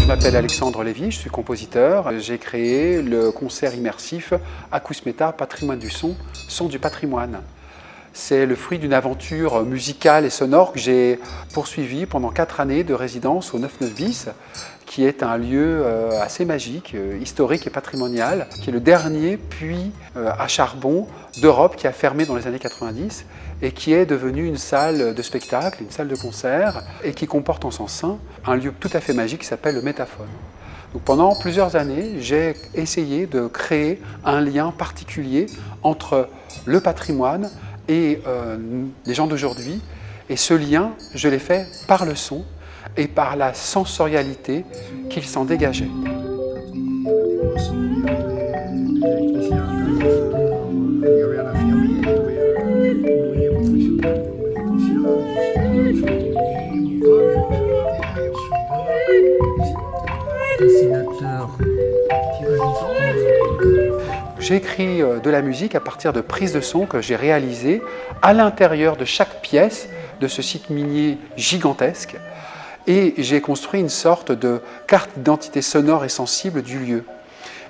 m'appelle Alexandre Lévy, je suis compositeur. J'ai créé le concert immersif Acousmeta, Patrimoine du son, son du patrimoine. C'est le fruit d'une aventure musicale et sonore que j'ai poursuivie pendant 4 années de résidence au 99 bis, qui est un lieu assez magique, historique et patrimonial, qui est le dernier puits à charbon d'Europe qui a fermé dans les années 90 et qui est devenu une salle de spectacle, une salle de concert et qui comporte en son sein un lieu tout à fait magique qui s'appelle le Métaphone. Donc pendant plusieurs années, j'ai essayé de créer un lien particulier entre le patrimoine et les gens d'aujourd'hui. Et ce lien, je l'ai fait par le son et par la sensorialité qu'il s'en dégageait. J'ai écrit de la musique à partir de prises de son que j'ai réalisées à l'intérieur de chaque pièce de ce site minier gigantesque. Et j'ai construit une sorte de carte d'identité sonore et sensible du lieu.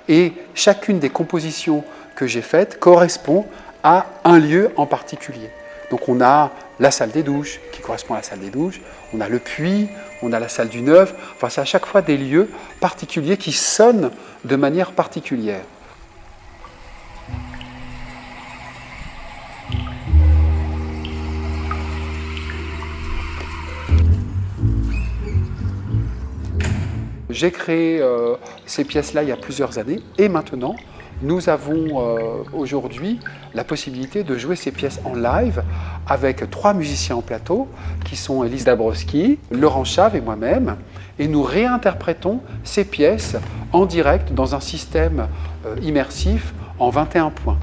Et chacune des compositions que j'ai faites correspond à un lieu en particulier. Donc on a la salle des douches qui correspond à la salle des douches, on a le puits, on a la salle du neuf, enfin c'est à chaque fois des lieux particuliers qui sonnent de manière particulière. J'ai créé ces pièces-là il y a plusieurs années et maintenant, nous avons aujourd'hui la possibilité de jouer ces pièces en live avec 3 musiciens en plateau qui sont Élise Dabrowski, Laurent Chave et moi-même. Et nous réinterprétons ces pièces en direct dans un système immersif en 21 points.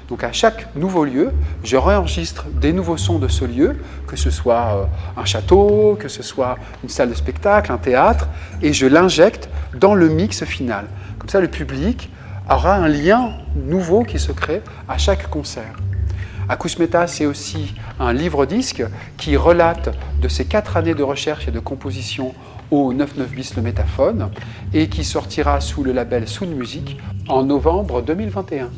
Donc à chaque nouveau lieu, je réenregistre des nouveaux sons de ce lieu, que ce soit un château, que ce soit une salle de spectacle, un théâtre, et je l'injecte dans le mix final. Comme ça, le public aura un lien nouveau qui se crée à chaque concert. Acousmeta, c'est aussi un livre-disque qui relate de ces 4 années de recherche et de composition au 99 bis le Métaphone et qui sortira sous le label Sound Music en novembre 2021.